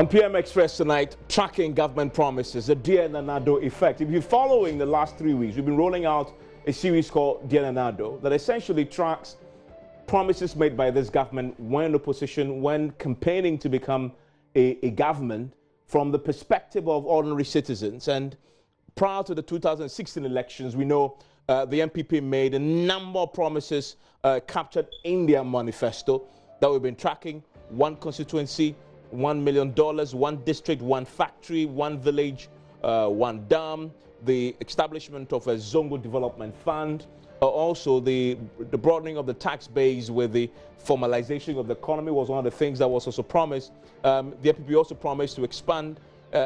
On PM Express tonight, tracking government promises, the Dear Nana Addo effect. If you're following the last 3 weeks, we've been rolling out a series called Dear Nana Addo that essentially tracks promises made by this government when in opposition, when campaigning to become a government from the perspective of ordinary citizens. And prior to the 2016 elections, we know the MPP made a number of promises captured in their manifesto that we've been tracking: one constituency, $1 million, one district, one factory, one village, one dam, the establishment of a Zongo Development Fund, also the broadening of the tax base with the formalization of the economy was one of the things that was also promised. The MPP also promised to expand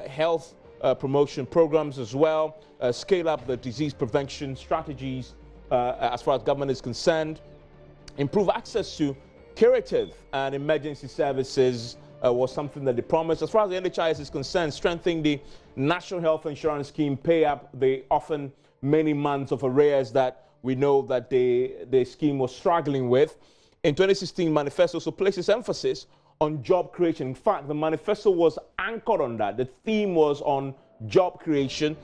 health promotion programs as well, scale up the disease prevention strategies as far as government is concerned, improve access to curative and emergency services, was something that they promised. As far as the NHIS is concerned, strengthening the National Health Insurance Scheme, pay up the often many months of arrears that we know that the scheme was struggling with. In 2016, manifesto also places emphasis on job creation. In fact, the manifesto was anchored on that. The theme was on job creation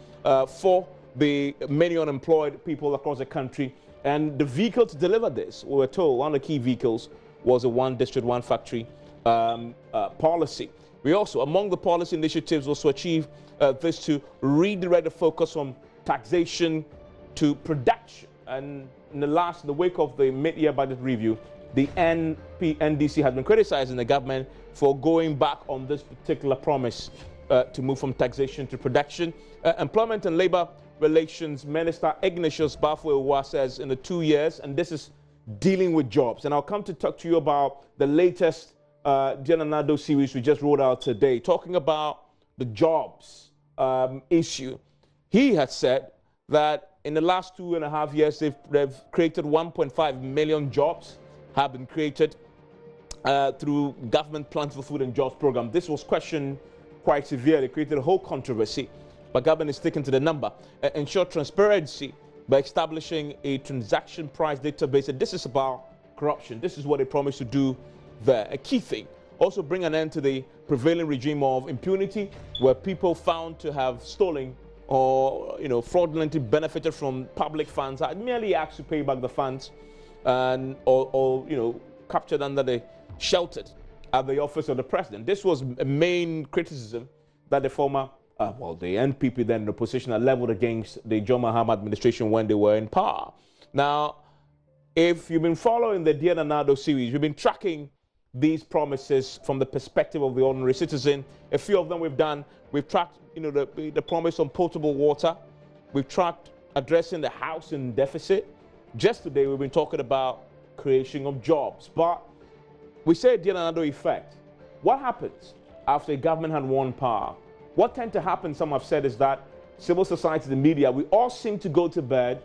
for the many unemployed people across the country. And the vehicle to deliver this, we were told, one of the key vehicles was a one district, one factory policy. We also, among the policy initiatives, was to achieve this to redirect the focus from taxation to production. And in the wake of the mid-year budget review, the NDC has been criticizing the government for going back on this particular promise to move from taxation to production. Employment and Labor Relations Minister Ignatius Bafo says in the 2 years, and this is dealing with jobs. And I'll come to talk to you about the latest Dear Nana Addo series we just rolled out today, talking about the jobs issue. He had said that in the last 2.5 years, they've created 1.5 million jobs have been created through government Plentiful Food and Jobs program. This was questioned quite severely, created a whole controversy, but government is sticking to the number. Ensure transparency by establishing a transaction price database. And this is about corruption. This is what they promised to do there. A key thing. Also bring an end to the prevailing regime of impunity, where people found to have stolen or fraudulently benefited from public funds are merely asked to pay back the funds, and or captured under the sheltered at the office of the president. This was a main criticism that the former the NPP then in the opposition had leveled against the John Mahama administration when they were in power. Now, if you've been following the Dear Nana Addo series, we've been tracking these promises from the perspective of the ordinary citizen. A few of them we've done. We've tracked, the promise on potable water. We've tracked addressing the housing deficit. Just today, we've been talking about creation of jobs. But we say Dear Nana Addo effect. What happens after a government had won power? What tends to happen, some have said, is that civil society, the media, we all seem to go to bed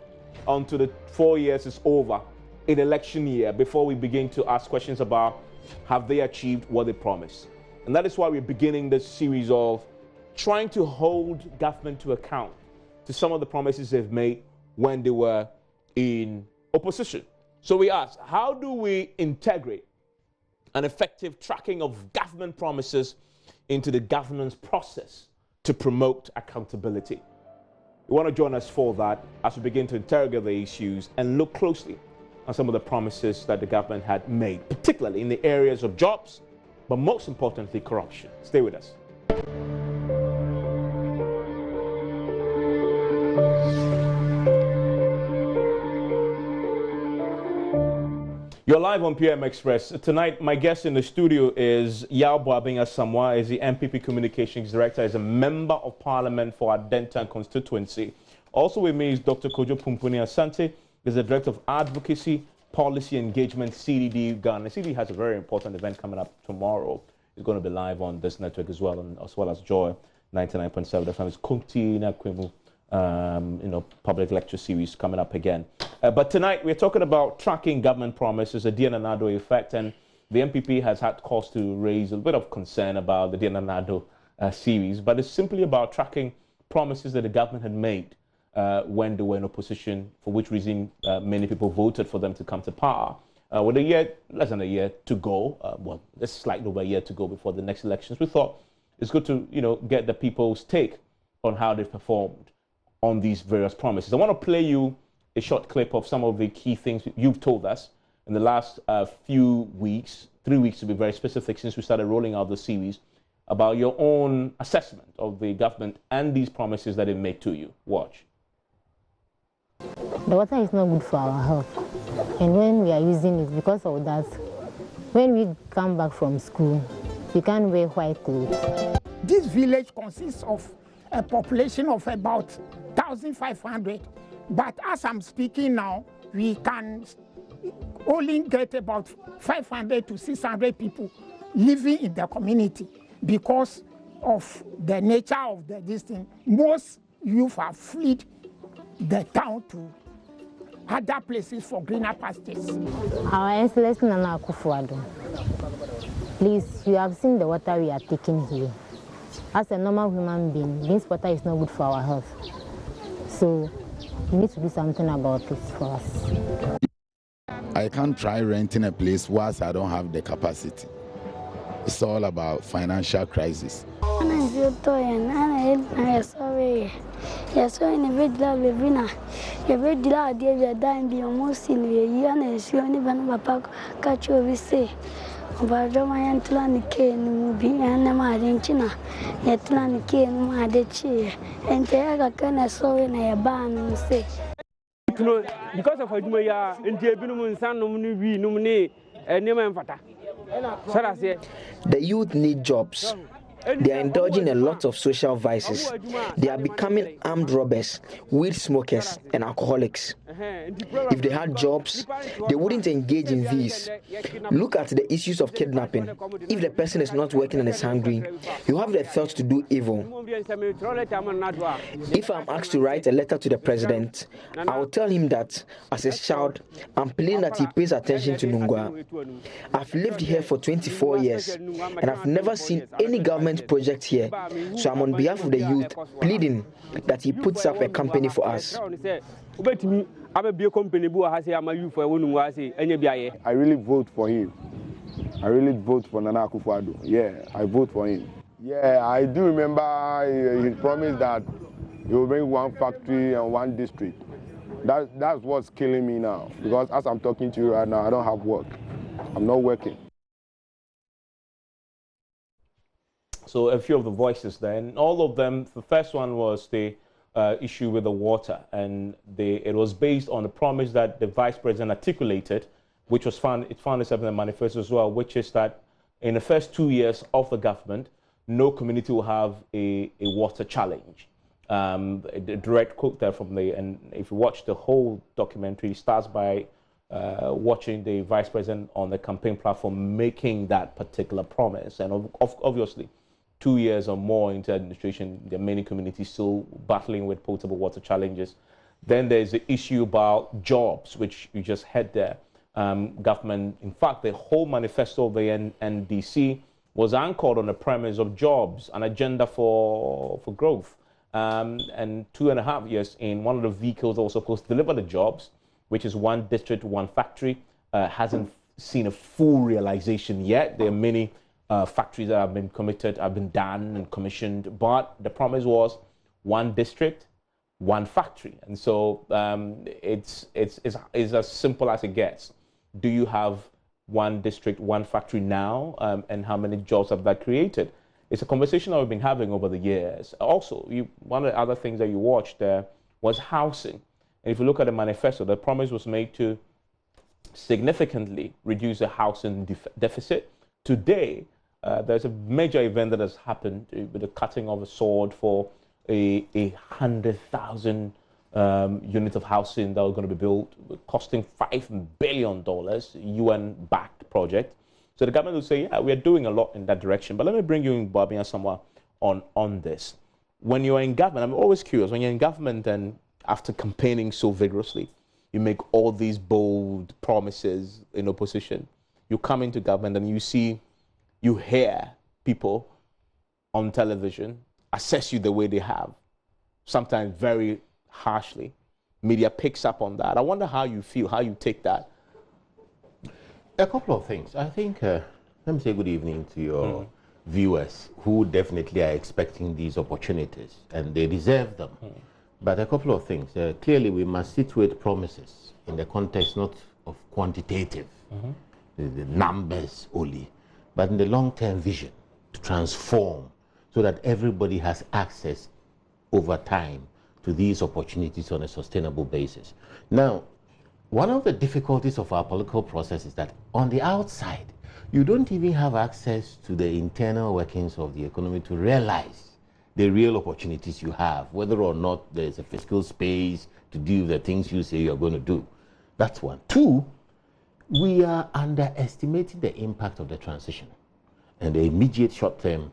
until the 4 years is over in election year before we begin to ask questions about have they achieved what they promised. And that is why we're beginning this series of trying to hold government to account to some of the promises they've made when they were in opposition. So we ask, how do we integrate an effective tracking of government promises into the governance process to promote accountability? We want to join us for that as we begin to interrogate the issues and look closely on some of the promises that the government had made, particularly in the areas of jobs, but most importantly, corruption. Stay with us. You're live on PM Express. Tonight, my guest in the studio is Yao Boabinga Samoa, is the MPP Communications Director, is a Member of Parliament for Adentan constituency. Also with me is Dr. Kojo Pumpuni Asante, is the Director of Advocacy, Policy Engagement, CDD Ghana. CDD has a very important event coming up tomorrow. It's going to be live on this network as well, and as well as Joy 99.7. That's it's Kunti Nakwemu, public lecture series coming up again. But tonight we're talking about tracking government promises, the Dear Nana Addo effect, and the MPP has had cause to raise a bit of concern about the Dear Nana Addo series, but it's simply about tracking promises that the government had made when they were in opposition, for which reason many people voted for them to come to power. With less than a year to go, well, it's slightly over a year to go before the next elections, we thought it's good to, get the people's take on how they've performed on these various promises. I want to play you a short clip of some of the key things you've told us in the last few weeks, 3 weeks to be very specific, since we started rolling out the series, about your own assessment of the government and these promises that it made to you. Watch. The water is not good for our health, and when we are using it, because of that, when we come back from school, we can't wear white clothes. This village consists of a population of about 1,500, but as I'm speaking now, we can only get about 500 to 600 people living in the community because of the nature of this thing. Most youth have fled the town to other places for greener pastures. Our Excellency Nana Addo, please, you have seen the water we are taking here. As a normal human being, this water is not good for our health. So you need to do something about it for us. I can't try renting a place whilst I don't have the capacity. It's all about financial crisis. Because of Adumaya and Jebinum San Numni, and Neman Fata. The youth need jobs. They are indulging a lot of social vices. They are becoming armed robbers, weed smokers, and alcoholics. If they had jobs, they wouldn't engage in these. Look at the issues of kidnapping. If the person is not working and is hungry, you have the thought to do evil. If I'm asked to write a letter to the president, I will tell him that, as a child, I'm pleading that he pays attention to Nungwa. I've lived here for 24 years, and I've never seen any government project here, so I'm on behalf of the youth pleading that he puts up a company for us. I really vote for him. I really vote for Nana Addo. Yeah, I vote for him. Yeah, I do remember he promised that he will bring one factory and one district. That's what's killing me now, because as I'm talking to you right now, I don't have work. I'm not working. So a few of the voices there, and all of them, the first one was the issue with the water, and it was based on the promise that the vice president articulated, which was found itself in the manifesto as well, which is that in the first 2 years of the government, no community will have a water challenge. A direct quote there from and if you watch the whole documentary, it starts by watching the vice president on the campaign platform making that particular promise, and obviously 2 years or more into administration, there are many communities still battling with potable water challenges. Then there's the issue about jobs, which you just heard there. Government, in fact, the whole manifesto of the NDC was anchored on the premise of jobs, an agenda for growth. And 2.5 years in, one of the vehicles that was supposed to deliver the jobs, which is one district, one factory, hasn't seen a full realization yet. There are many factories that have been committed, have been done and commissioned, but the promise was one district, one factory. And so it's as simple as it gets. Do you have one district, one factory now, and how many jobs have that created? It's a conversation that we've been having over the years. Also, one of the other things that you watched there was housing. And if you look at the manifesto, the promise was made to significantly reduce the housing deficit. Today, there's a major event that has happened with the cutting of a sword for a 100,000 units of housing that are going to be built, costing $5 billion, UN-backed project. So the government will say, yeah, we are doing a lot in that direction. But let me bring you in, Bobby, and somewhere on this. When you're in government, I'm always curious, when you're in government and after campaigning so vigorously, you make all these bold promises in opposition, you come into government and you hear people on television assess you the way they have, sometimes very harshly. Media picks up on that. I wonder how you feel, how you take that. A couple of things. I think, let me say good evening to your viewers who definitely are expecting these opportunities, and they deserve them. But a couple of things. Clearly, we must situate promises in the context not of quantitative, the numbers only, but in the long-term vision to transform so that everybody has access over time to these opportunities on a sustainable basis. Now, one of the difficulties of our political process is that on the outside, you don't even have access to the internal workings of the economy to realize the real opportunities you have, whether or not there's a fiscal space to do the things you say you're going to do. That's one. Two, we are underestimating the impact of the transition and the immediate short-term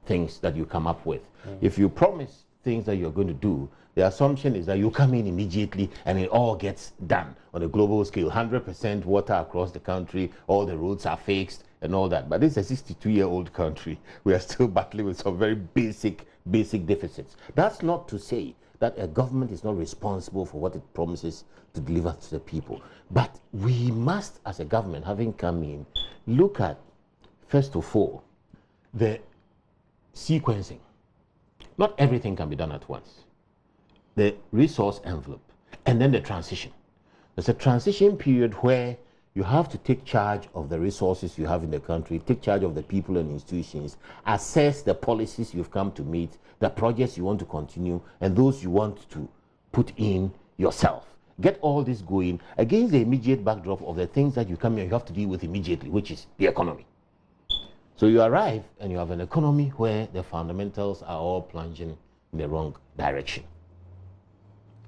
things that you come up with. If you promise things that you're going to do, the assumption is that you come in immediately and it all gets done on a global scale. 100% water across the country, all the roads are fixed and all that. But this is a 62-year-old country. We are still battling with some very basic deficits. That's not to say that a government is not responsible for what it promises to deliver to the people. But we must, as a government, having come in, look at, first of all, the sequencing. Not everything can be done at once. The resource envelope, and then the transition. There's a transition period where you have to take charge of the resources you have in the country, take charge of the people and institutions, assess the policies you've come to meet, the projects you want to continue, and those you want to put in yourself. Get all this going against the immediate backdrop of the things that you come here you have to deal with immediately, which is the economy. So you arrive and you have an economy where the fundamentals are all plunging in the wrong direction.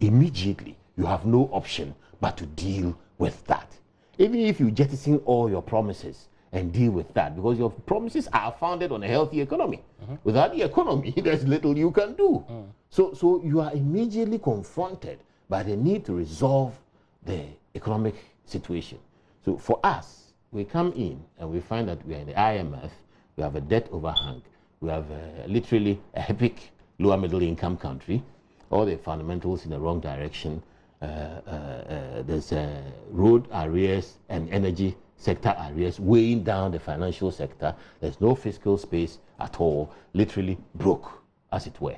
Immediately, you have no option but to deal with that. Even if you jettison all your promises and deal with that, because your promises are founded on a healthy economy. Without the economy, there's little you can do. So you are immediately confronted by the need to resolve the economic situation. So for us, we come in and we find that we are in the IMF, we have a debt overhang, we have literally a epic lower middle income country, all the fundamentals in the wrong direction. There's road arrears and energy sector arrears weighing down the financial sector. There's no fiscal space at all, literally broke, as it were.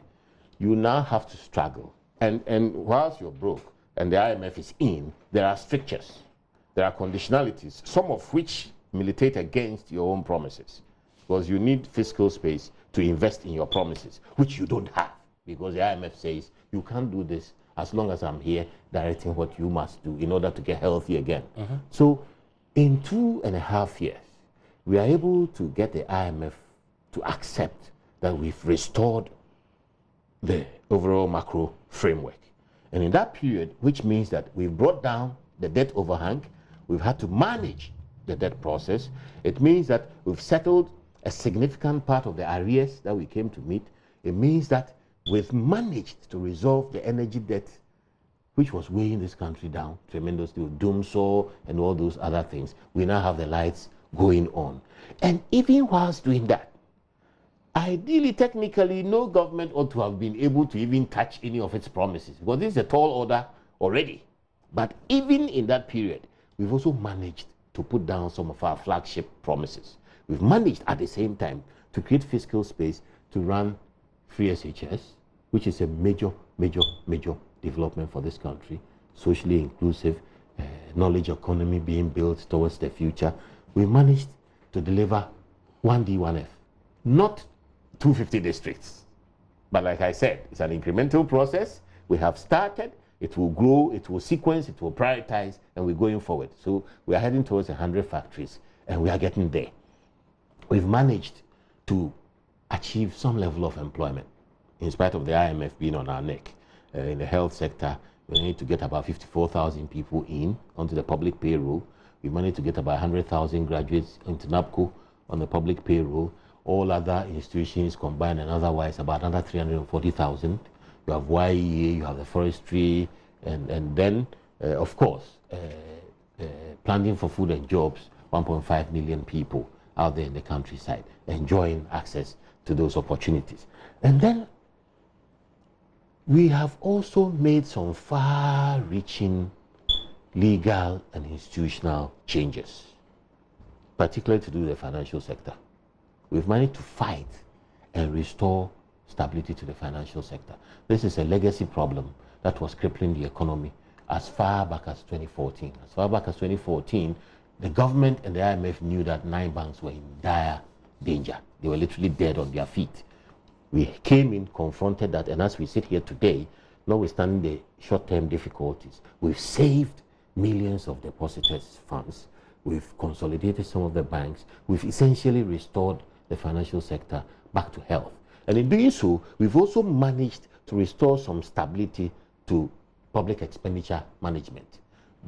You now have to struggle. And whilst you're broke and the IMF is in, there are strictures, there are conditionalities, some of which militate against your own promises, because you need fiscal space to invest in your promises, which you don't have, because the IMF says you can't do this as long as I'm here directing what you must do in order to get healthy again. So in 2.5 years, we are able to get the IMF to accept that we've restored the overall macro framework. And in that period, which means that we've brought down the debt overhang, we've had to manage the debt process. It means that we've settled a significant part of the arrears that we came to meet. It means that we've managed to resolve the energy debt, which was weighing this country down tremendously, with doomsaw and all those other things. We now have the lights going on. And even whilst doing that, ideally, technically, no government ought to have been able to even touch any of its promises, because this is a tall order already. But even in that period, we've also managed to put down some of our flagship promises. We've managed at the same time to create fiscal space to run free SHS, which is a major development for this country, socially inclusive, knowledge economy being built towards the future. We managed to deliver 1D, 1F, not 250 districts. But like I said, it's an incremental process. We have started, it will grow, it will sequence, it will prioritize, and we're going forward. So we are heading towards 100 factories, and we are getting there. We've managed to achieve some level of employment, in spite of the IMF being on our neck. In the health sector, we need to get about 54,000 people in onto the public payroll. We managed to get about 100,000 graduates into NAPCO on the public payroll. All other institutions combined and otherwise about another 340,000. You have YEA, you have the forestry, and then, of course, planting for food and jobs, 1.5 million people out there in the countryside enjoying access to those opportunities. And then we have also made some far-reaching legal and institutional changes, particularly to do with the financial sector. we've managed to fight and restore stability to the financial sector. This is a legacy problem that was crippling the economy as far back as 2014. As far back as 2014, the government and the IMF knew that 9 banks were in dire danger. They were literally dead on their feet. We came in, confronted that, and as we sit here today, notwithstanding the short-term difficulties, we've saved millions of depositors' funds. We've consolidated some of the banks. We've essentially restored the financial sector back to health. And in doing so, we've also managed to restore some stability to public expenditure management.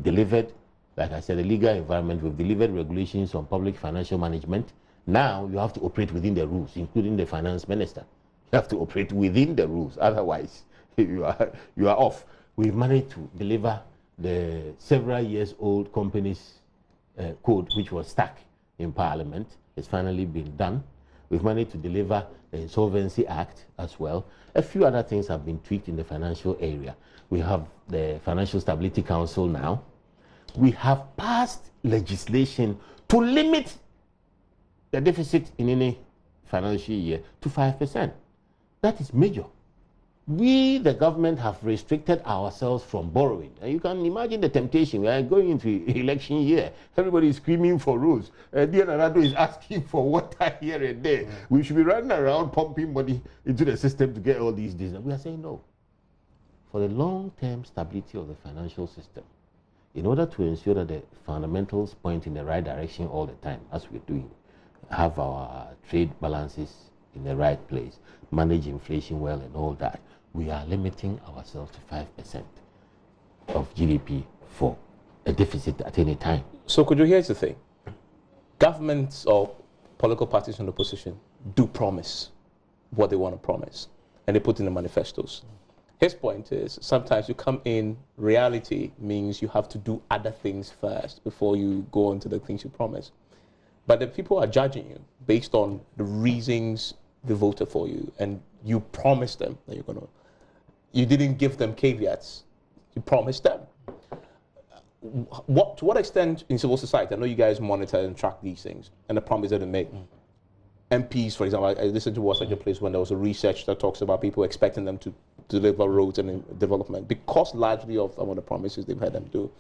Delivered, like I said, the legal environment. We've delivered regulations on public financial management. Now you have to operate within the rules, including the finance minister. You have to operate within the rules. Otherwise, you are off. We've managed to deliver the several years old companies code, which was stuck in Parliament. It's finally been done. We've managed to deliver the Insolvency Act as well. A few other things have been tweaked in the financial area. We have the Financial Stability Council now. We have passed legislation to limit the deficit in any financial year to 5%. That is major. We, the government, have restricted ourselves from borrowing. And you can imagine the temptation. We are going into election year. Everybody is screaming for rules. Dear Nana Addo is asking for water here and there. We should be running around pumping money into the system to get all these deals. We are saying no. For the long-term stability of the financial system, in order to ensure that the fundamentals point in the right direction all the time, as we're doing, have our trade balances in the right place, manage inflation well and all that, we are limiting ourselves to 5% of GDP for a deficit at any time. So could you, here's the thing. Governments or political parties in the opposition do promise what they want to promise, and they put in the manifestos. His point is sometimes you come in, reality means you have to do other things first before you go on to the things you promise. But the people are judging you based on the reasons they voted for you, and you promised them that you're going to. You didn't give them caveats. You promised them. To what extent in civil society, I know you guys monitor and track these things, and the promise that they make. MPs, for example, I listened to what's such a place when there was a research that talks about people expecting them to deliver roads and development because largely of some of the promises they've had them do.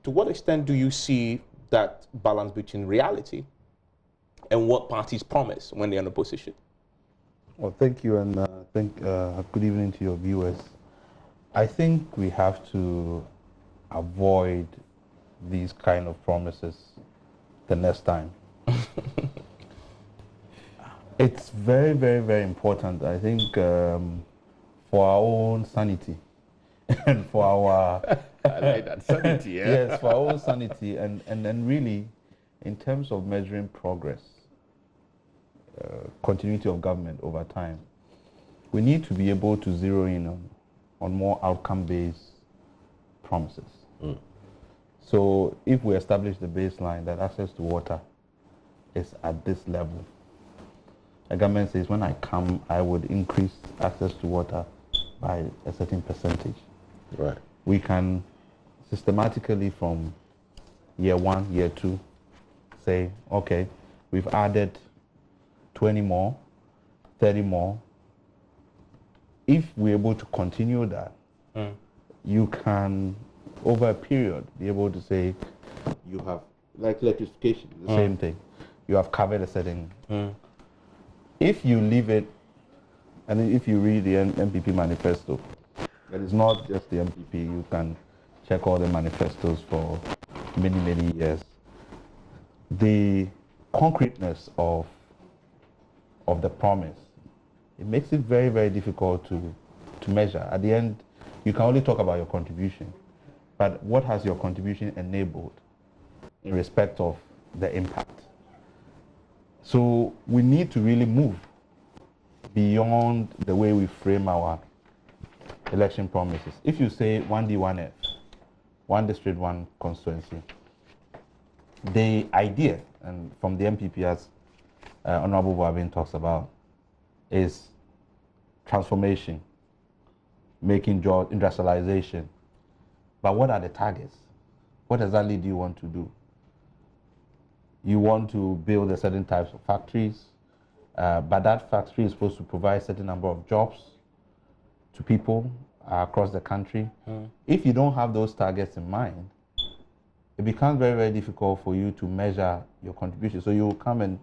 To what extent do you see that balance between reality and what parties promise when they're in opposition? Well, thank you, and good evening to your viewers. I think we have to avoid these kind of promises the next time. It's very, very, very important, I think, for our own sanity and for our... I like that, sanity, yeah? Yes, for our own sanity, and then really, in terms of measuring progress, continuity of government over time, we need to be able to zero in on more outcome-based promises. So if we establish the baseline that access to water is at this level, the government says when I come, I would increase access to water by a certain percentage. Right. We can systematically from year 1, year 2, say, okay, we've added 20 more, 30 more. If we're able to continue that, you can, over a period, be able to say, you have, like electrification, the same thing. You have covered a certain. If you leave it, and if you read the MPP manifesto, it is not just the MPP, you can check all the manifestos for many, many years. The concreteness of the promise, it makes it very, very difficult to measure. At the end, you can only talk about your contribution, but what has your contribution enabled in respect of the impact? So we need to really move beyond the way we frame our election promises. If you say 1D, 1F, 1 district, 1 constituency, the idea, and from the MPP as Honorable Boabin talks about, is transformation, making jobs, industrialization. But what are the targets? What exactly do you want to do? You want to build a certain types of factories, but that factory is supposed to provide a certain number of jobs to people across the country. If you don't have those targets in mind, it becomes very, very difficult for you to measure your contribution. So you will come and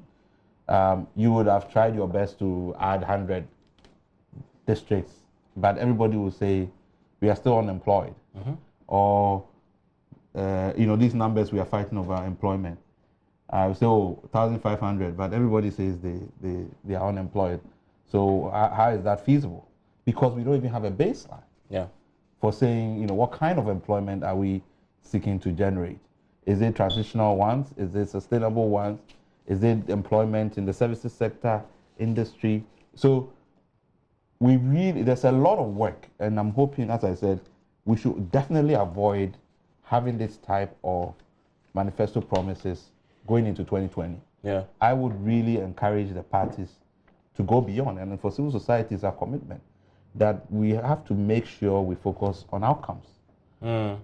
you would have tried your best to add 100 districts, but everybody will say, we are still unemployed. Or, you know, these numbers, we are fighting over employment. I would say, oh, 1,500, but everybody says they are unemployed. So how is that feasible? Because we don't even have a baseline for saying, you know, what kind of employment are we seeking to generate? Is it transitional ones? Is it sustainable ones? Is it employment in the services sector, industry? So we really, there's a lot of work, and I'm hoping, as I said, we should definitely avoid having this type of manifesto promises going into 2020. I would really encourage the parties to go beyond, and for civil society, it's our commitment that we have to make sure we focus on outcomes.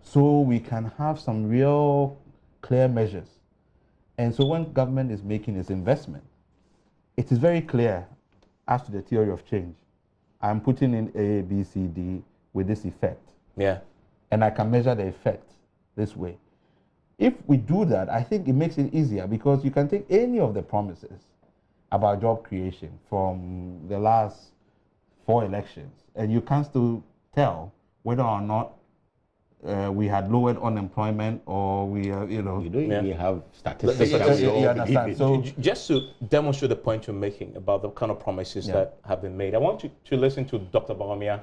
So we can have some real clear measures. And so when government is making its investment, it is very clear as to the theory of change. I'm putting in A, B, C, D with this effect. And I can measure the effect this way. If we do that, I think it makes it easier, because you can take any of the promises about job creation from the last 4 elections, and you can still tell whether or not we had lowered unemployment, or we, you know. You don't even have statistics. You understand? So just to demonstrate the point you're making about the kind of promises that have been made, I want you to listen to Dr. Bawumia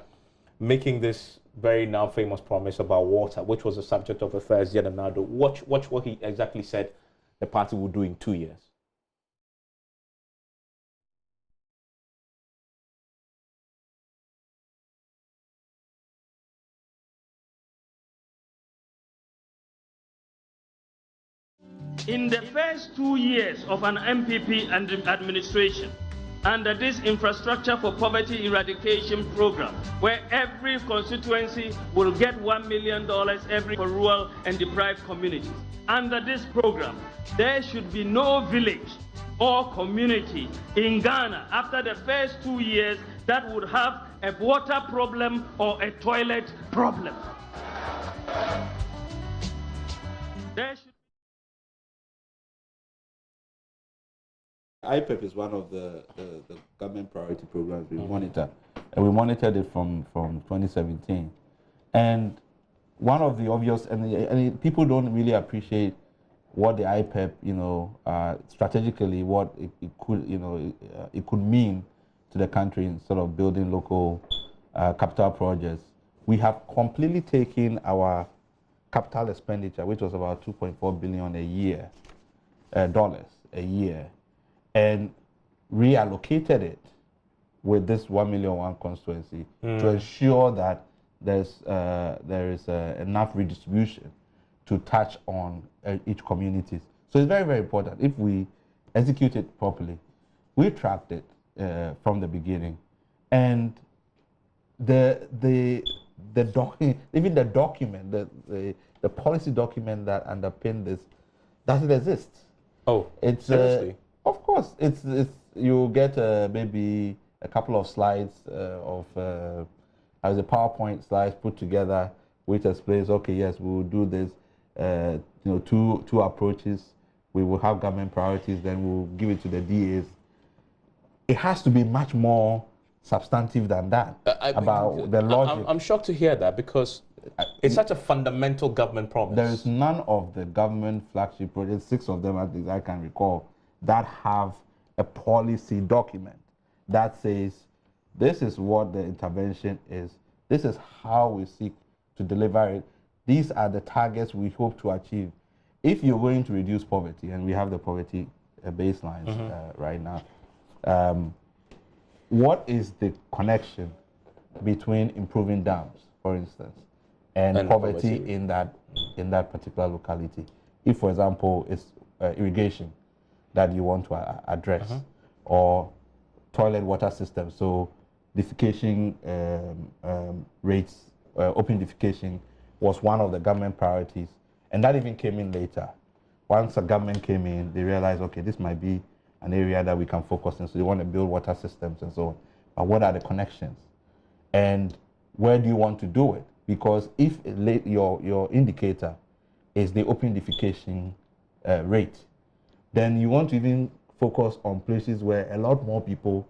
making this very now famous promise about water, which was the subject of affairs Dear Nana Addo. Watch what he exactly said the party will do in 2 years. In the first 2 years of an MPP administration, under this Infrastructure for Poverty Eradication program, where every constituency will get $1 million every for rural and deprived communities. Under this program, there should be no village or community in Ghana after the first 2 years that would have a water problem or a toilet problem. There should IPEP is one of the government priority programs we monitor, and we monitored it from 2017. And one of the obvious, and people don't really appreciate what the IPEP, you know, strategically, what it could, you know, it could mean to the country in sort of building local capital projects. We have completely taken our capital expenditure, which was about $2.4 billion a year, dollars a year, and reallocated it with this 1 million one constituency to ensure that there is enough redistribution to touch on each community. So it's very, very important. If we execute it properly, we tracked it from the beginning, and even the document, the policy document that underpinned this doesn't exist. Oh, it's seriously? Of course, it's you get maybe a couple of slides of as a PowerPoint slides put together, which explains, okay, yes, we will do this. You know, two approaches. We will have government priorities, then we'll give it to the DAs. It has to be much more substantive than that about the logic. I'm shocked to hear that, because it's such a fundamental government promise. There is none of the government flagship projects, 6 of them at least I can recall, that have a policy document that says this is what the intervention is, this is how we seek to deliver it, these are the targets we hope to achieve. If you're going to reduce poverty, and we have the poverty baselines right now, what is the connection between improving dams, for instance, and poverty in that particular locality? If, for example, it's irrigation that you want to address, or toilet water system, so defecation rates, open defecation was one of the government priorities, and that even came in later. Once the government came in, they realized, okay, this might be an area that we can focus on. So they want to build water systems and so on. But what are the connections? And where do you want to do it? Because if your indicator is the open defecation rate, then you want to even focus on places where a lot more people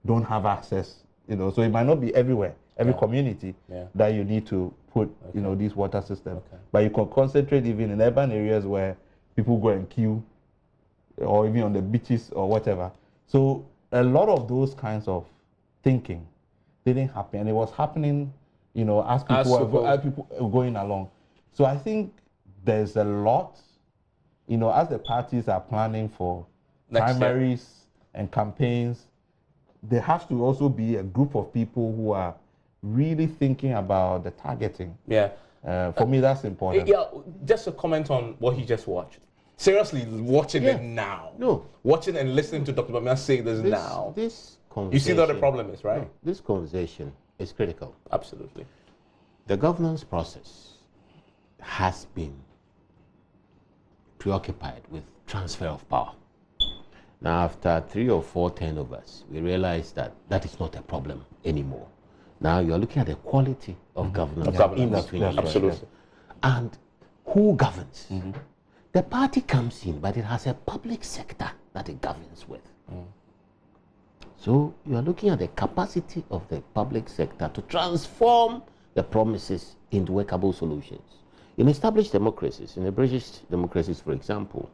don't have access, so it might not be everywhere, every community that you need to put, these water systems. But you can concentrate even in urban areas where people go and queue, or even on the beaches or whatever. So a lot of those kinds of thinking didn't happen, and it was happening, as people were going along. So I think there's a lot, as the parties are planning for primaries and campaigns, there has to also be a group of people who are really thinking about the targeting. Yeah. For me, that's important. Yeah, just a comment on what he just watched. Seriously, watching it now. No. Watching and listening to Dr. Bamian say this now. This conversation. You see what the problem is, right? No, this conversation is critical. Absolutely. The governance process has been preoccupied with transfer of power. Now, after 3 or 4 turnovers, we realize that that is not a problem anymore. Now you're looking at the quality of governance in between. Absolutely. And who governs? The party comes in, but it has a public sector that it governs with. So you are looking at the capacity of the public sector to transform the promises into workable solutions. In established democracies, in the British democracies, for example,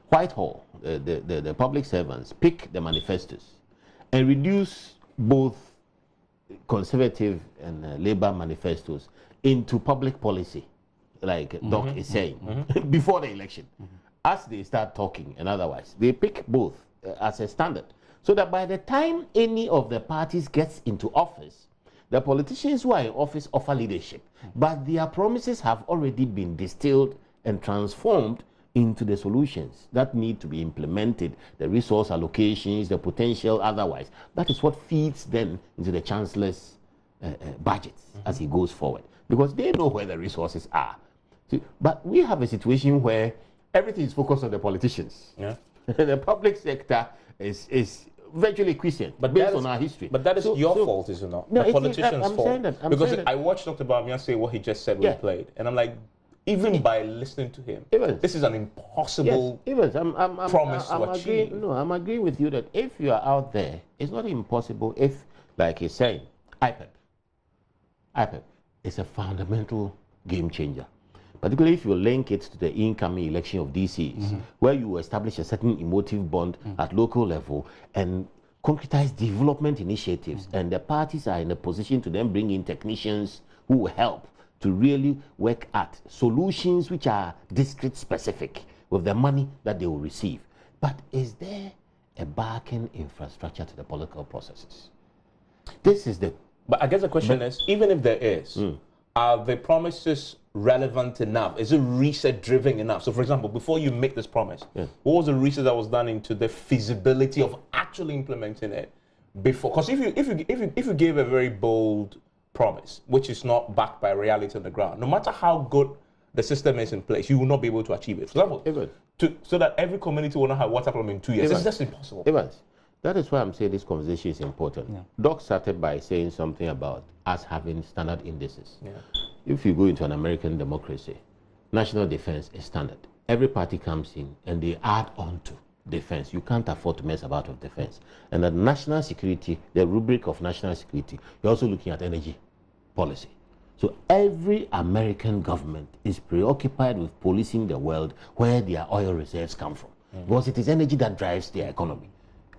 Whitehall, the public servants pick the manifestos and reduce both conservative and Labour manifestos into public policy, like Doc is saying, before the election. As they start talking and otherwise, they pick both as a standard. So that by the time any of the parties gets into office, the politicians who are in office offer leadership, but their promises have already been distilled and transformed into the solutions that need to be implemented, the resource allocations, the potential otherwise. That is what feeds then into the Chancellor's budgets as he goes forward, because they know where the resources are. See, but we have a situation where everything is focused on the politicians. The public sector is virtually quiescent, but based on our history. But that is your fault, is it not? No, the politicians' fault. Because I watched Dr. Bamian say what he just said when he played, and I'm like, even by listening to him, this is an impossible promise to achieve. I'm agreeing with you that if you are out there, it's not impossible if, like he's saying, IPEP is a fundamental game changer. Particularly if you link it to the incoming election of DCs, where you establish a certain emotive bond at local level and concretize development initiatives, and the parties are in a position to then bring in technicians who will help to really work at solutions which are district specific with the money that they will receive. But is there a backing infrastructure to the political processes? This is the... But I guess the question is, even if there is, are the promises relevant enough? Is it research driven enough? So for example, before you make this promise, what was the research that was done into the feasibility of actually implementing it before? Because if you gave a very bold promise, which is not backed by reality on the ground, no matter how good the system is in place, you will not be able to achieve it. For example, so that every community will not have water problem in 2 years. It's just impossible. That is why I'm saying this conversation is important. Doc started by saying something about us having standard indices. If you go into an American democracy, national defense is standard. Every party comes in and they add on to defense. You can't afford to mess about with defense. And that national security, the rubric of national security, you're also looking at energy policy. So every American government is preoccupied with policing the world where their oil reserves come from. Because it is energy that drives their economy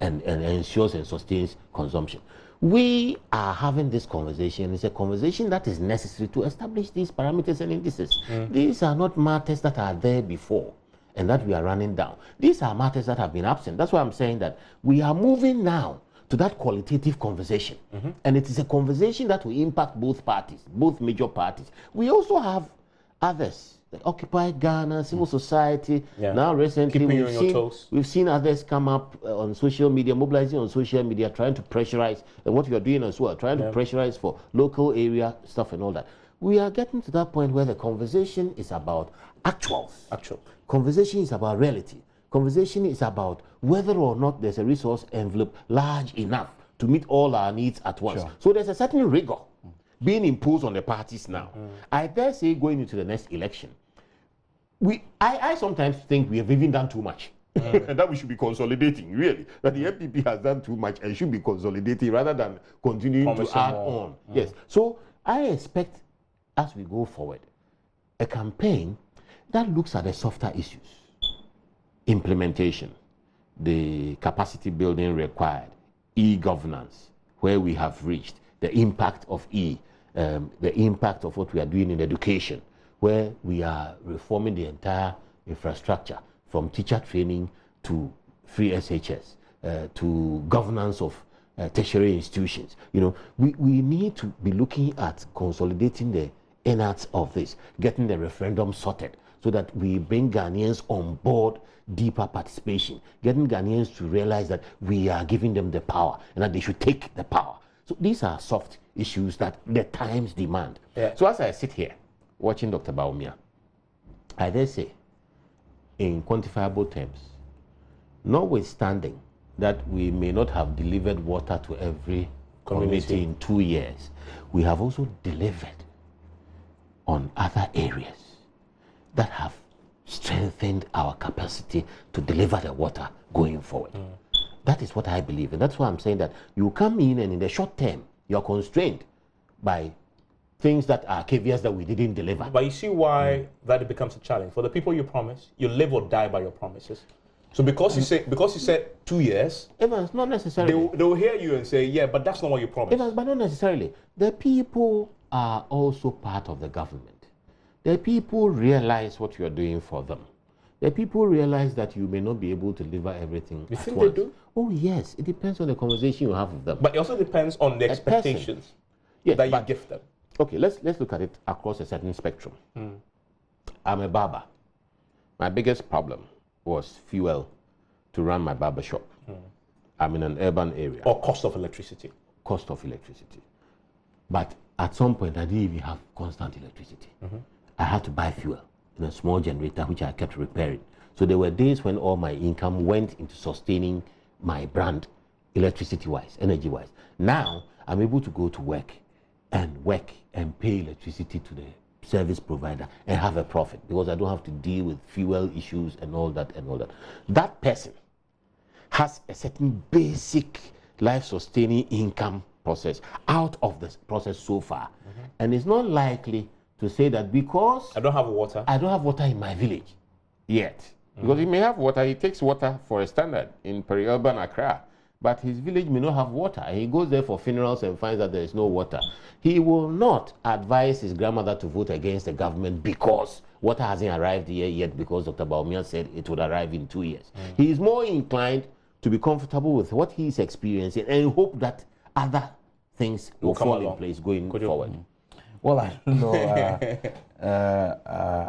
and ensures and sustains consumption. We are having this conversation. It's a conversation that is necessary to establish these parameters and indices. These are not matters that are there before and that we are running down. These are matters that have been absent. That's why I'm saying that we are moving now to that qualitative conversation. And it is a conversation that will impact both parties, both major parties. We also have others, like Occupy Ghana, civil society. Now recently we've seen others come up on social media, mobilizing on social media, trying to pressurize, and what we are doing as well, trying to pressurize for local area stuff and all that. We are getting to that point where the conversation is about actuals. Conversation is about reality. Conversation is about whether or not there's a resource envelope large enough to meet all our needs at once. Sure. So there's a certain rigor being imposed on the parties now. I dare say going into the next election, I sometimes think we have even done too much. And that we should be consolidating, really. That the MPP has done too much and should be consolidating rather than continuing to add on. Yes. So I expect, as we go forward, a campaign that looks at the softer issues. Implementation, the capacity building required, e-governance, where we have reached, the impact of the impact of what we are doing in education, where we are reforming the entire infrastructure, from teacher training to free SHS, to governance of tertiary institutions. You know, we need to be looking at consolidating the innards of this, getting the referendum sorted, so that we bring Ghanaians on board deeper participation, getting Ghanaians to realize that we are giving them the power and that they should take the power. So these are soft issues that the times demand. Yeah. So as I sit here watching Dr. Bawumia, I dare say, in quantifiable terms, notwithstanding that we may not have delivered water to every community in 2 years, we have also delivered on other areas that have strengthened our capacity to deliver the water going forward. That is what I believe, and that's why I'm saying that you come in and in the short term, you're constrained by things that are caveats that we didn't deliver. But you see why that becomes a challenge. For the people you promise, you live or die by your promises. So because you said 2 years, Evans, not necessarily. They will hear you and say, yeah, but that's not what you promised. Evans, but not necessarily. The people are also part of the government. The people realize what you are doing for them. The people realize that you may not be able to deliver everything. You think they do? Oh yes, it depends on the conversation you have with them. But it also depends on the expectations that you give them. Okay, let's look at it across a certain spectrum. I'm a barber. My biggest problem was fuel to run my barber shop. I'm in an urban area. Or cost of electricity. Cost of electricity. But at some point, I didn't even have constant electricity. I had to buy fuel in a small generator, which I kept repairing. So there were days when all my income went into sustaining my brand, electricity-wise, energy-wise. Now, I'm able to go to work and pay electricity to the service provider and have a profit, because I don't have to deal with fuel issues and all that and all that. That person has a certain basic life-sustaining income process out of this process so far. And it's not likely to say that because I don't have water in my village yet. Because he may have water, he takes water for a standard in peri-urban Accra, but his village may not have water, and he goes there for funerals and finds that there is no water. He will not advise his grandmother to vote against the government because water hasn't arrived here yet, because Dr. Bawumia said it would arrive in 2 years. He is more inclined to be comfortable with what he is experiencing and hope that other things will fall in place going forward. Well, I don't know.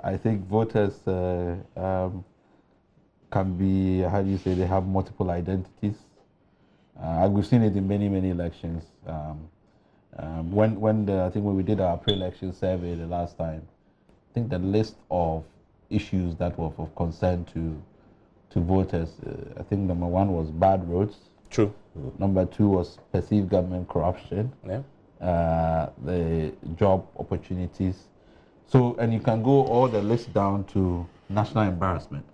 I think voters can be, how do you say, they have multiple identities. We've seen it in many elections. I think when we did our pre-election survey the last time, I think the list of issues that were of concern to voters, I think number 1 was bad roads. True. Number 2 was perceived government corruption. Yeah. The job opportunities. So, and you can go all the list down to national embarrassment.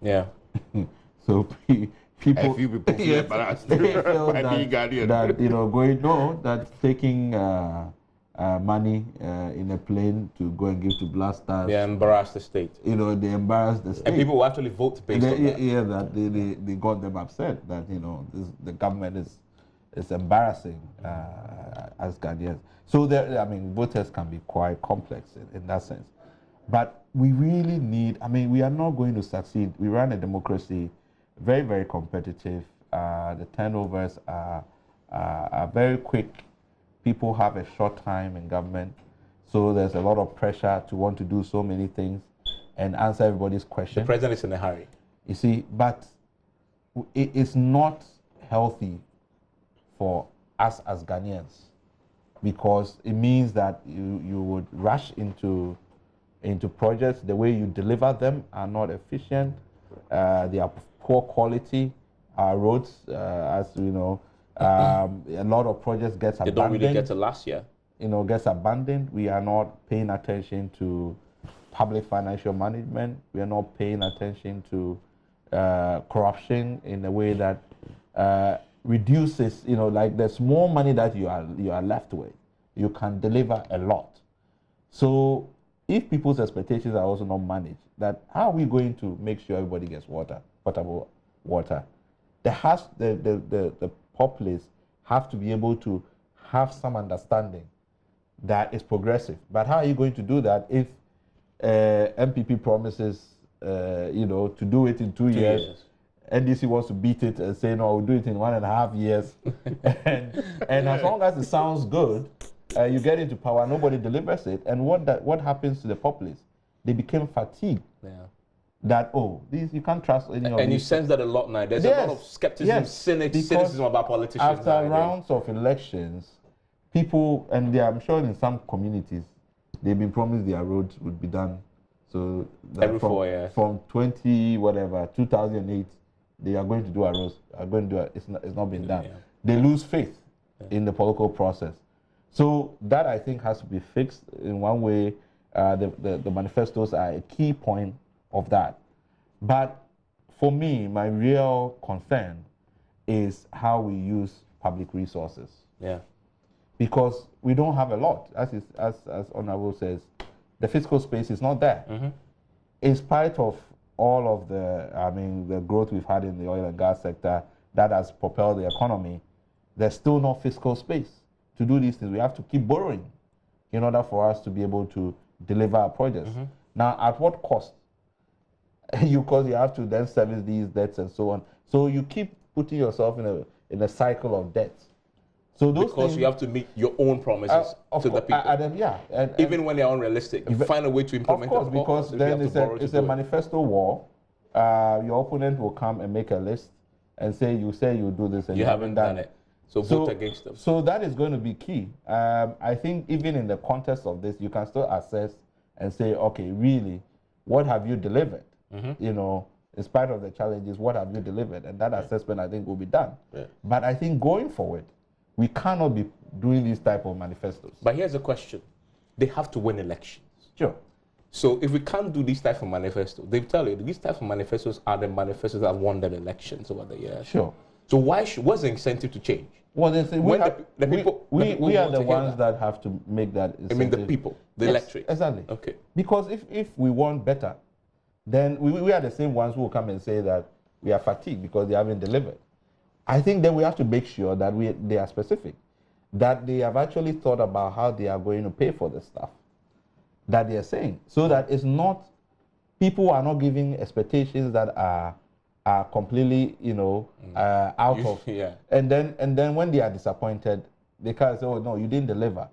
Yeah. So people, a few people feel embarrassed they feel by being Ghanaian. That taking money in a plane to go and give to blasters. They embarrass the state. They embarrass the state. And people will actually vote based on that. Yeah, that they got them upset that the government is embarrassing as Ghanaians. So voters can be quite complex in that sense. But we really need, we are not going to succeed. We run a democracy, very, very competitive. The turnovers are very quick. People have a short time in government. So there's a lot of pressure to want to do so many things and answer everybody's questions. The president is in a hurry. You see, but it's not healthy for us as Ghanaians, because it means that you would rush into projects. The way you deliver them are not efficient. They are poor quality. Our roads, as you know, a lot of projects gets abandoned. They don't really get to last year. You know, gets abandoned. We are not paying attention to public financial management. We are not paying attention to corruption in a way that reduces, you know, like there's more money that you are left with. You can deliver a lot. So if people's expectations are also not managed, that how are we going to make sure everybody gets water, potable water? The populace have to be able to have some understanding that is progressive. But how are you going to do that if MPP promises, you know, to do it in 2 years? NDC wants to beat it and say, no, we'll do it in 1.5 years. and as long as it sounds good, you get into power, nobody delivers it. And what happens to the populace? They became fatigued. Yeah. That, oh, these you can't trust any of these. And you sense that a lot now. There's a lot of skepticism, cynicism about politicians. After rounds of elections, people, and I'm sure in some communities, they've been promised their roads would be done. So every 4 years. From 2008, they are going to do a road. Are going to do it's not been done. Yeah. They lose faith in the political process. So that I think has to be fixed in one way. The manifestos are a key point of that. But for me, my real concern is how we use public resources. Yeah. Because we don't have a lot. As Honorable says, the fiscal space is not there. Mm-hmm. In spite of all of the growth we've had in the oil and gas sector that has propelled the economy, there's still no fiscal space to do these things. We have to keep borrowing in order for us to be able to deliver our projects. Mm-hmm. Now, at what cost? Because you have to then service these debts and so on. So you keep putting yourself in a cycle of debt. So those because you have to meet your own promises to the people. Even when they're unrealistic, you find a way to implement them. Of course, because then it's a manifesto war. Your opponent will come and make a list and say you do this and you haven't done it. So vote against them. So that is going to be key. I think even in the context of this, you can still assess and say, okay, really, what have you delivered? Mm-hmm. You know, in spite of the challenges, what have you delivered? And that assessment, I think, will be done. Yeah. But I think going forward, we cannot be doing these type of manifestos. But here's a question. They have to win elections. Sure. So if we can't do these type of manifestos, they tell you these type of manifestos are the manifestos that won them elections over the years. Sure. So what's the incentive to change? Well, we are the ones that have to make that incentive. I mean the people, the electorate. Exactly. Okay. Because if we want better, then we are the same ones who will come and say that we are fatigued because they haven't delivered. I think then we have to make sure that they are specific, that they have actually thought about how they are going to pay for the stuff that they are saying, so that it's not, people are not giving expectations that are completely, you know, out of. Yeah. And then when they are disappointed, they can't say, oh no, you didn't deliver.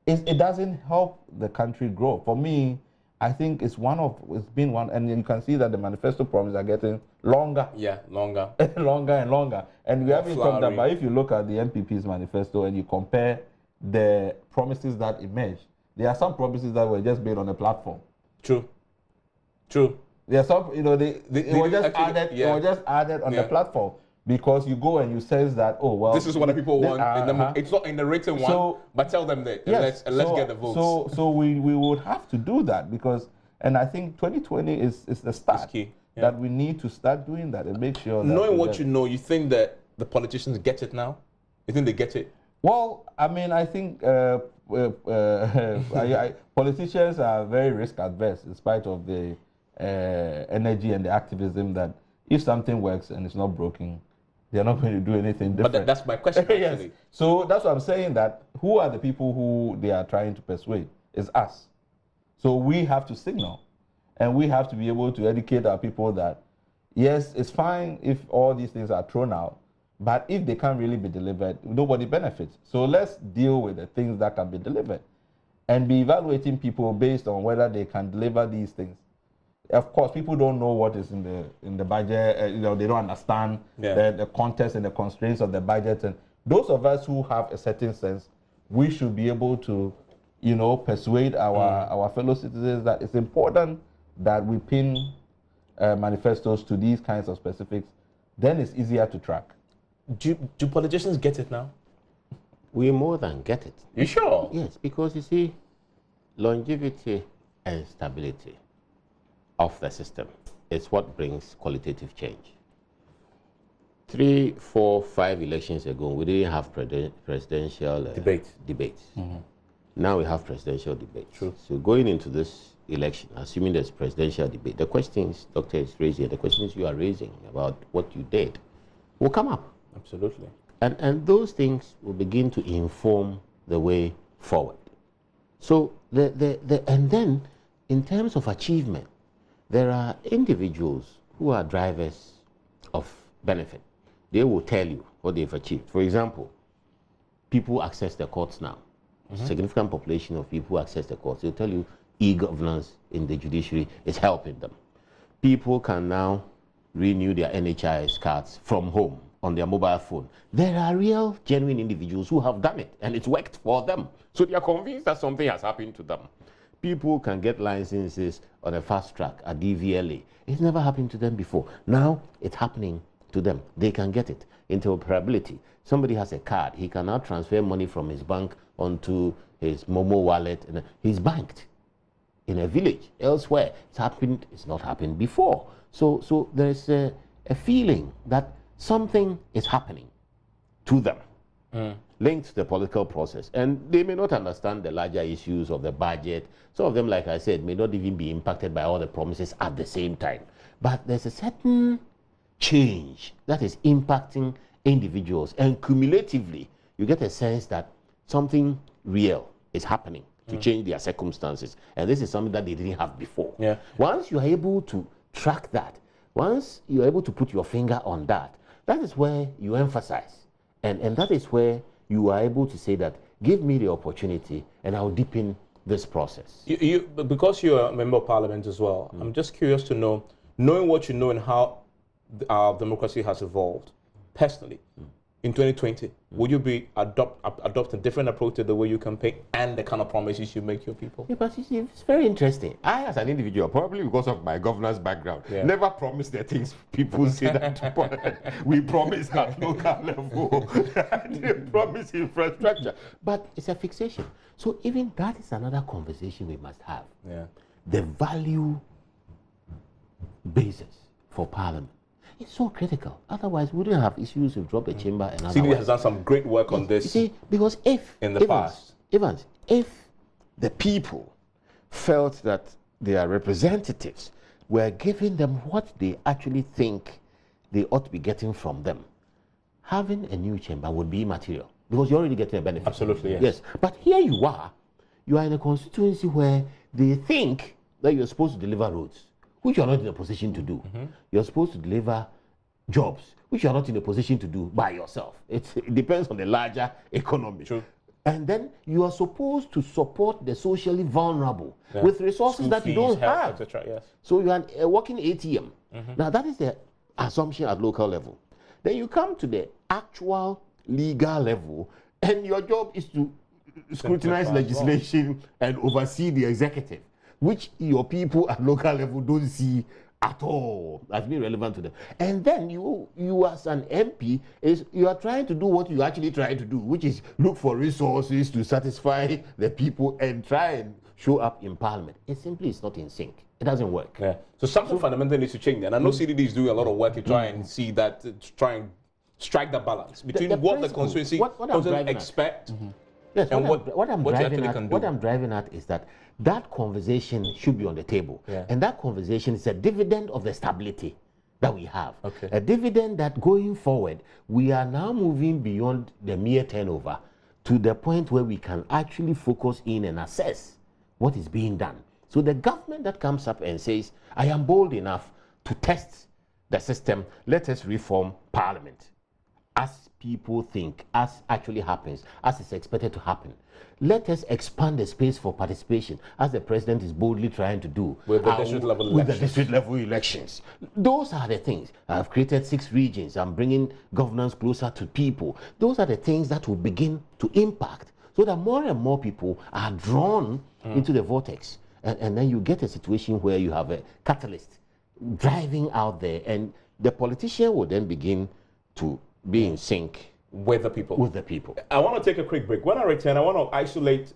It doesn't help the country grow. For me, I think it's been one, and you can see that the manifesto promises are getting longer. Yeah, longer. Longer and longer. And we haven't talked about, if you look at the MPP's manifesto and you compare the promises that emerged, there are some promises that were just made on a platform. True. There are some, you know, they were just added on the platform. Because you go and you sense that, oh, well, this is what the people want. It's not in the written one, but tell them that. Yes, let's get the votes. So we would have to do that because, and I think 2020 is the start. It's key. Yeah. That we need to start doing that and make sure that. Knowing what you know, you think that the politicians get it now? You think they get it? Well, I mean, I think politicians are very risk adverse in spite of the energy and the activism that if something works and it's not broken, they're not going to do anything different. But that's my question, actually. Yes. So that's what I'm saying, that who are the people who they are trying to persuade? It's us. So we have to signal, and we have to be able to educate our people that, yes, it's fine if all these things are thrown out, but if they can't really be delivered, nobody benefits. So let's deal with the things that can be delivered and be evaluating people based on whether they can deliver these things. Of course, people don't know what is in the budget. You know, they don't understand the context and the constraints of the budget. And those of us who have a certain sense, we should be able to, you know, persuade our fellow citizens that it's important that we pin manifestos to these kinds of specifics, then it's easier to track. Do politicians get it now? We more than get it. You sure? Yes, because you see, longevity and stability of the system is what brings qualitative change. 3, 4, 5 elections ago, we didn't have presidential debates. Mm-hmm. Now we have presidential debates. True. So going into this election, assuming there's presidential debate, the questions Doctor is raising, the questions you are raising about what you did will come up. Absolutely. And those things will begin to inform the way forward. So and then in terms of achievement, there are individuals who are drivers of benefit. They will tell you what they've achieved. For example, people access the courts now. Mm-hmm. Significant population of people access the courts. They'll tell you e-governance in the judiciary is helping them. People can now renew their NHIS cards from home on their mobile phone. There are real, genuine individuals who have done it, and it's worked for them. So they are convinced that something has happened to them. People can get licenses on a fast track, a DVLA. It's never happened to them before. Now it's happening to them. They can get it. Interoperability. Somebody has a card. He can now transfer money from his bank onto his Momo wallet. And he's banked in a village. Elsewhere, it's happened. It's not happened before. So there's a feeling that something is happening to them, linked to the political process. And they may not understand the larger issues of the budget. Some of them, like I said, may not even be impacted by all the promises at the same time. But there's a certain change that is impacting individuals. And cumulatively, you get a sense that something real is happening to change their circumstances. And this is something that they didn't have before. Yeah. Once you are able to track that, once you're able to put your finger on that, that is where you emphasize. And that is where you are able to say that, give me the opportunity and I'll deepen this process. Because you're a member of parliament as well, I'm just curious to know, knowing what you know and how our democracy has evolved, personally, in 2020, would you be adopt a different approach to the way you campaign and the kind of promises you make your people? Yeah, but you see, it's very interesting. I, as an individual, probably because of my governance background, never promised the things people say that we promise at local level. They promise infrastructure. But it's a fixation. So even that is another conversation we must have. Yeah. The value basis for Parliament. It's so critical. Otherwise, we wouldn't have issues with drop the chamber and otherwise. CBD has done some great work on this. You see, because if the people felt that their representatives were giving them what they actually think they ought to be getting from them, having a new chamber would be immaterial because you're already getting a benefit. Absolutely, yes. Yes, but here you are in a constituency where they think that you're supposed to deliver roads, which you're not in a position to do. You're supposed to deliver jobs, which you're not in a position to do by yourself. It depends on the larger economy. True. And then you are supposed to support the socially vulnerable with resources that you don't have. Et cetera, yes. So you are a working ATM. Now that is the assumption at local level. Then you come to the actual legal level, and your job is to scrutinize legislation and oversee the executive, which your people at local level don't see at all as being relevant to them. And then you as an MP, you are trying to do what you actually try to do, which is look for resources to satisfy the people and try and show up in Parliament. It simply is not in sync. It doesn't work. Yeah. So something fundamental needs to change. And I know CDD is doing a lot of work to try and see that, to try and strike the balance between what the constituency expect. Yes, and what I'm driving at is that conversation should be on the table. And that conversation is a dividend of the stability that we have. Okay. A dividend that going forward, we are now moving beyond the mere turnover to the point where we can actually focus in and assess what is being done. So the government that comes up and says, I am bold enough to test the system, let us reform Parliament. As people think, as actually happens, as is expected to happen. Let us expand the space for participation, as the president is boldly trying to do with the district level elections. Those are the things. I've created 6 regions. I'm bringing governance closer to people. Those are the things that will begin to impact, so that more and more people are drawn into the vortex, and then you get a situation where you have a catalyst driving out there, and the politician will then begin to be in sync with the people. With the people. I want to take a quick break. When I return, I want to isolate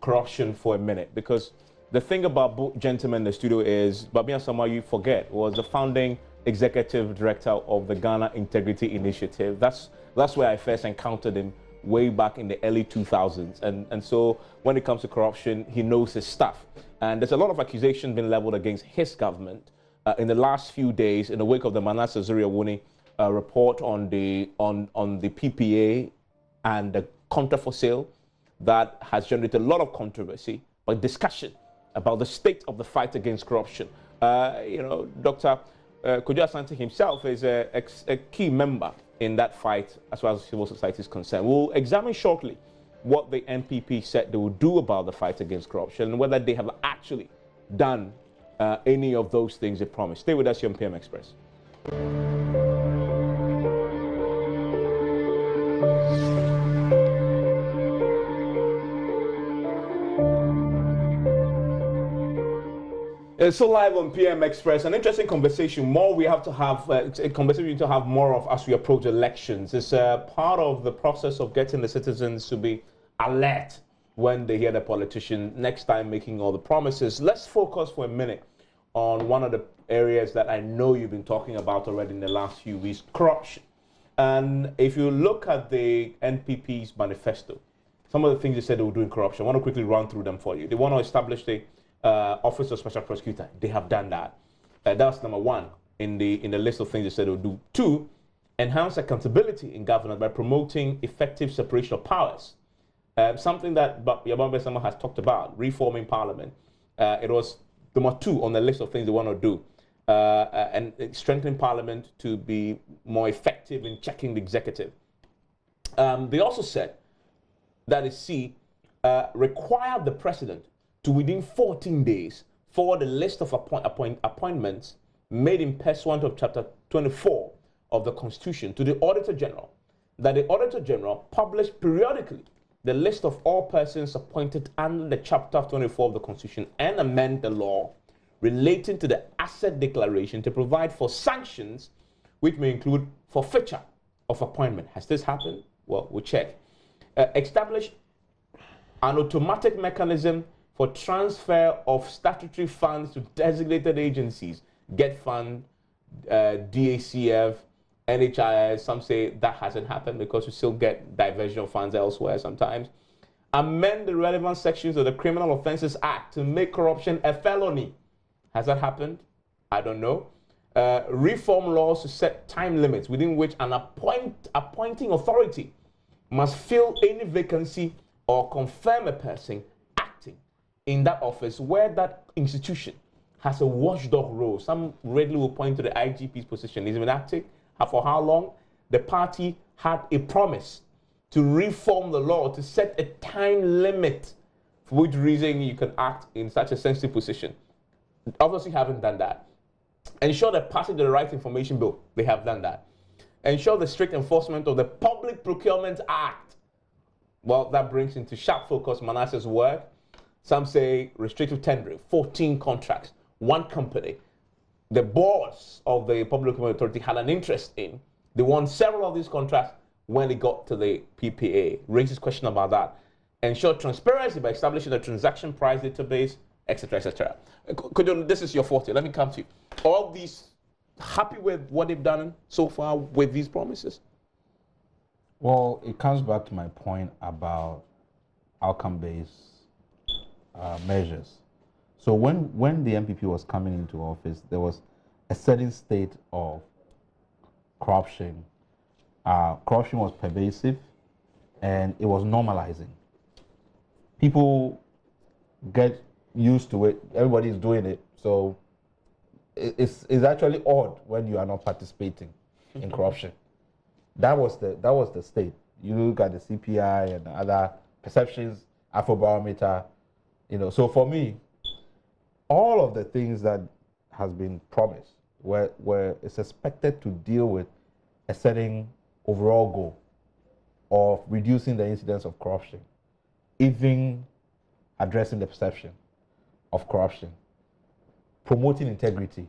corruption for a minute, because the thing about both gentlemen in the studio is, Babia Sama, you forget, was the founding executive director of the Ghana Integrity Initiative. That's where I first encountered him way back in the early 2000s. And so when it comes to corruption, he knows his stuff. And there's a lot of accusations being leveled against his government. In the last few days, in the wake of the Manasseh Zuriawuni report on the PPA and the contract for sale, that has generated a lot of controversy, but discussion about the state of the fight against corruption. You know, Dr. Kojo Asante himself is a key member in that fight as far as civil society is concerned. We'll examine shortly what the NPP said they will do about the fight against corruption and whether they have actually done any of those things they promised. Stay with us here on PM Express. It's so live on PM Express. An interesting conversation. More we have to have a conversation to have more of as we approach elections. It's part of the process of getting the citizens to be alert when they hear the politician next time making all the promises. Let's focus for a minute on one of the areas that I know you've been talking about already in the last few weeks: corruption. And if you look at the NPP's manifesto, some of the things they said they will do in corruption, I want to quickly run through them for you. They want to establish the Office of Special Prosecutor. They have done that. That's number one in the list of things they said they'll do. Two, enhance accountability in governance by promoting effective separation of powers. Something that Yabambe Sama has talked about, reforming Parliament. It was number two on the list of things they want to do. And strengthening Parliament to be more effective in checking the executive. They also said that require the president to, within 14 days, forward a list of appointments made in pursuant of Chapter 24 of the Constitution to the Auditor General, that the Auditor General publish periodically the list of all persons appointed under the Chapter 24 of the Constitution and amend the law relating to the asset declaration to provide for sanctions which may include forfeiture of appointment. Has this happened? Well, we'll check. Establish an automatic mechanism for transfer of statutory funds to designated agencies, Get Fund, DACF, NHIS. Some say that hasn't happened because we still get diversion of funds elsewhere sometimes. Amend the relevant sections of the Criminal Offences Act to make corruption a felony. Has that happened? I don't know. Reform laws to set time limits within which an appointing authority must fill any vacancy or confirm a person acting in that office where that institution has a watchdog role. Some readily will point to the IGP's position. He's been acting for how long? The party had a promise to reform the law to set a time limit for which reason you can act in such a sensitive position. Obviously haven't done that. Ensure the passage of the Right Information Bill. They have done that. Ensure the strict enforcement of the Public Procurement Act. Well, that brings into sharp focus Manasseh's work. Some say restrictive tendering, 14 contracts, one company. The boards of the Public Procurement Authority had an interest in. They won several of these contracts when it got to the PPA. Raises question about that. Ensure transparency by establishing a transaction price database, etc., etc. This is your forte. Let me come to you. All these, happy with what they've done so far with these promises? Well, it comes back to my point about outcome-based measures. So when the MPP was coming into office, there was a certain state of corruption. Corruption was pervasive, and it was normalizing. People get used to it. Everybody's doing it, so it's actually odd when you are not participating in corruption. That was the state. You look at the CPI and other perceptions, Afrobarometer, you know. So for me, all of the things that has been promised where it's expected to deal with a certain overall goal of reducing the incidence of corruption, even addressing the perception of corruption, promoting integrity,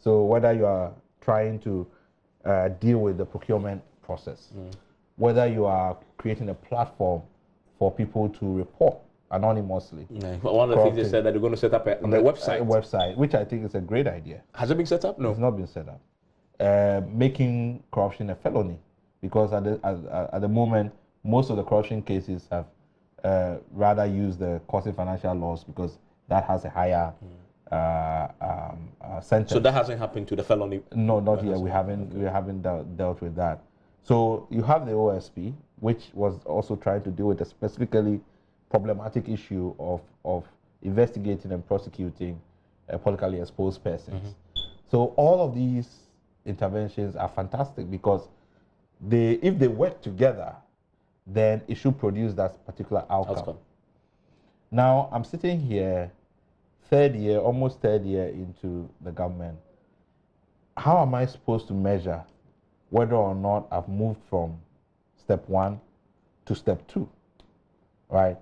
So whether you are trying to deal with the procurement process, whether you are creating a platform for people to report anonymously. One of the things they said that they're going to set up a website. A website, which I think is a great idea. Has it been set up? No. It's not been set up. Making corruption a felony, because at the moment, most of the corruption cases have rather used the causing financial loss because that has a higher sentence. So that hasn't happened to the felony? No, not yet. We haven't dealt with that. So you have the OSP, which was also trying to deal with a specifically problematic issue of investigating and prosecuting politically exposed persons. So all of these interventions are fantastic because if they work together, then it should produce that particular outcome. Now, I'm sitting here almost third year into the government. How am I supposed to measure whether or not I've moved from step 1 to step 2, right?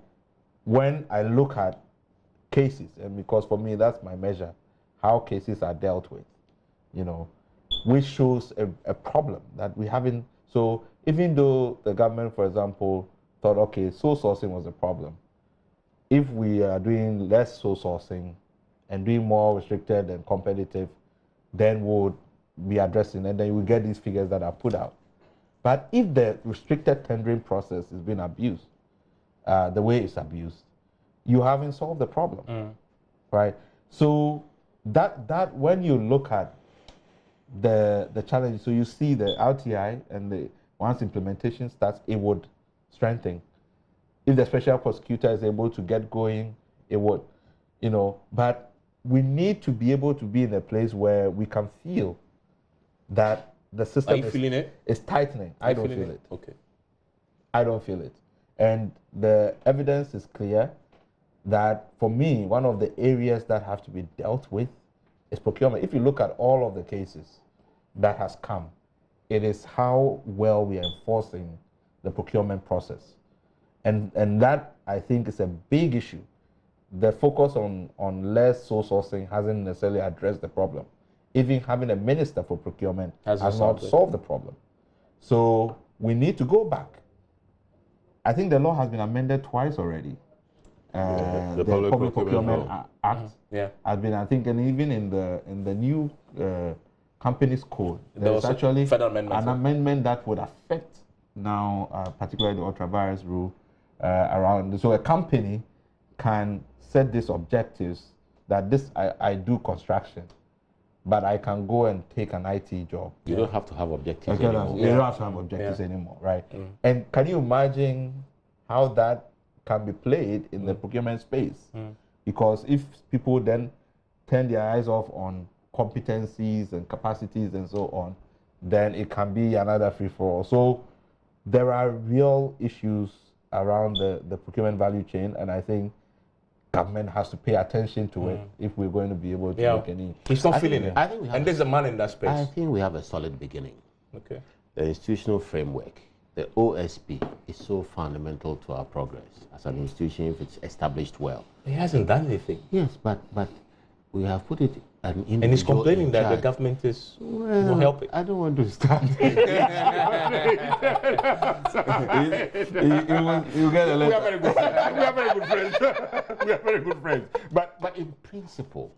When I look at cases, and because for me that's my measure, how cases are dealt with, which shows a problem that we haven't. So even though the government, for example, thought, okay, sole sourcing was a problem, if we are doing less sole sourcing and doing more restricted and competitive, then we'll be addressing, and then we get these figures that are put out. But if the restricted tendering process is being abused, the way it's abused, you haven't solved the problem, right? So that when you look at the challenge, so you see the RTI, and once implementation starts, it would strengthen. If the special prosecutor is able to get going, it would, but we need to be able to be in a place where we can feel that the system is tightening. I don't feel it. Okay. I don't feel it. And the evidence is clear that, for me, one of the areas that have to be dealt with is procurement. If you look at all of the cases that has come, it is how well we are enforcing the procurement process. And that, I think, is a big issue. The focus on less sole sourcing hasn't necessarily addressed the problem. Even having a minister for procurement has not solved the problem. So we need to go back. I think the law has been amended twice already. The Public Procurement Act has been, I think, and even in the new companies code, there's actually an amendment that would affect now, particularly the ultra-virus rule around. So a company can set these objectives that I do construction, but I can go and take an IT job. You don't have to have objectives anymore. You don't have to have objectives anymore, right? And can you imagine how that can be played in the procurement space? Because if people then turn their eyes off on competencies and capacities and so on, then it can be another free-for-all. So there are real issues around the procurement value chain, and I think government has to pay attention to it if we're going to be able to make any. He's not feeling it. And there's a man in that space. I think we have a solid beginning. Okay. The institutional framework, the OSP, is so fundamental to our progress as an institution if it's established well. He hasn't done anything. Yes, but we have put it and he's complaining that the government is not helping. I don't want to start. You get a letter. We are very good friends. We are very good friends. We are very good friends. But in principle,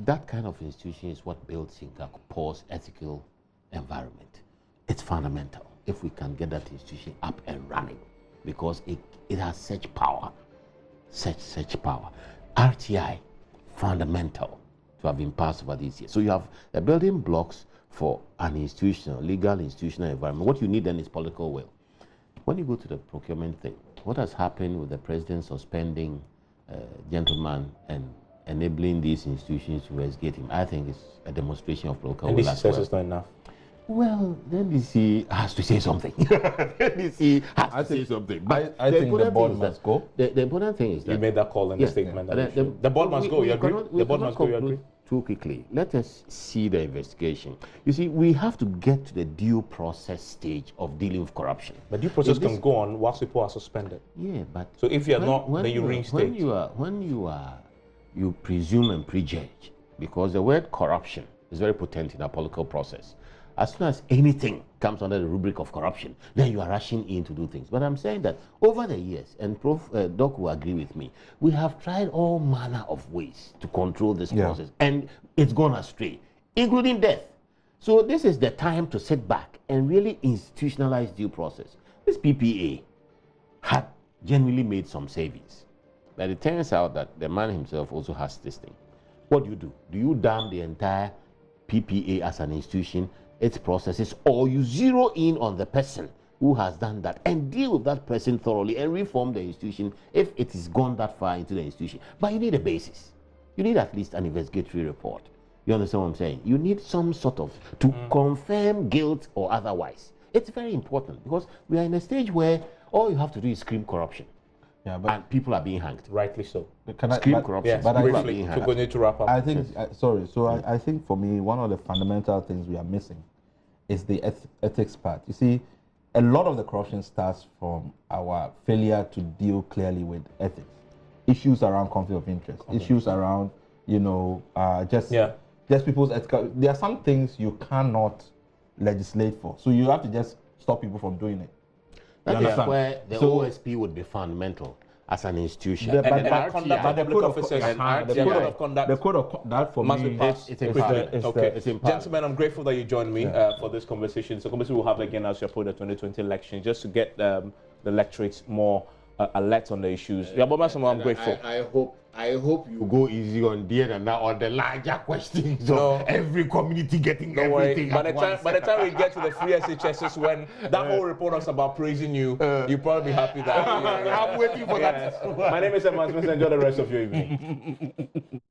that kind of institution is what builds Singapore's ethical environment. It's fundamental if we can get that institution up and running, because it has such power, such power. RTI, fundamental to have been passed over these years. So you have the building blocks for an legal institutional environment. What you need then is political will. When you go to the procurement thing, what has happened with the president suspending gentleman and enabling these institutions to investigate him, I think is a demonstration of political will. And this says it's not enough. Well, the NDC has to say something. The NDC has to say something. But I think the board must go. The important thing is that you made that call in the statement. The board must go. You agree? The board must go. You agree? Too quickly. Let us see the investigation. You see, we have to get to the due process stage of dealing with corruption. But due process can go on whilst people are suspended. Yeah, but so if you are not, then you reinstate. When you presume and prejudge, because the word corruption It's very potent in our political process. As soon as anything comes under the rubric of corruption, then you are rushing in to do things. But I'm saying that over the years, and Prof. Doc will agree with me, we have tried all manner of ways to control this process, and it's gone astray, including death. So this is the time to sit back and really institutionalize due process. This PPA had genuinely made some savings. But it turns out that the man himself also has this thing. What do? Do you damn the entire PPA as an institution, its processes, or you zero in on the person who has done that and deal with that person thoroughly and reform the institution if it is gone that far into the institution? But you need a basis. You need at least an investigatory report. You understand what I'm saying? You need some sort of, to confirm guilt or otherwise. It's very important because we are in a stage where all you have to do is scream corruption. Yeah, and people are being hanged. Rightly so. Scream corruption. Yes, but briefly, we're going to wrap up. I think, I think for me, one of the fundamental things we are missing is the ethics part. You see, a lot of the corruption starts from our failure to deal clearly with ethics. Issues around conflict of interest, issues around, you know, just people's ethical. There are some things you cannot legislate for. So you have to just stop people from doing it. That is where the OSP would be fundamental as an institution. The code of conduct for me it's important. Gentlemen, I'm grateful that you joined me for this conversation. So conversation we'll have again as you approach the 2020 election, just to get the electorates more alert on the issues. I'm grateful. I hope you go easy on Dear Nana on the larger questions of every community getting everything. By the time we get to the free SHSs, when that whole report was about praising you, you'll probably be happy that. I'm waiting for that. My name is Emma Smith. Enjoy the rest of your evening.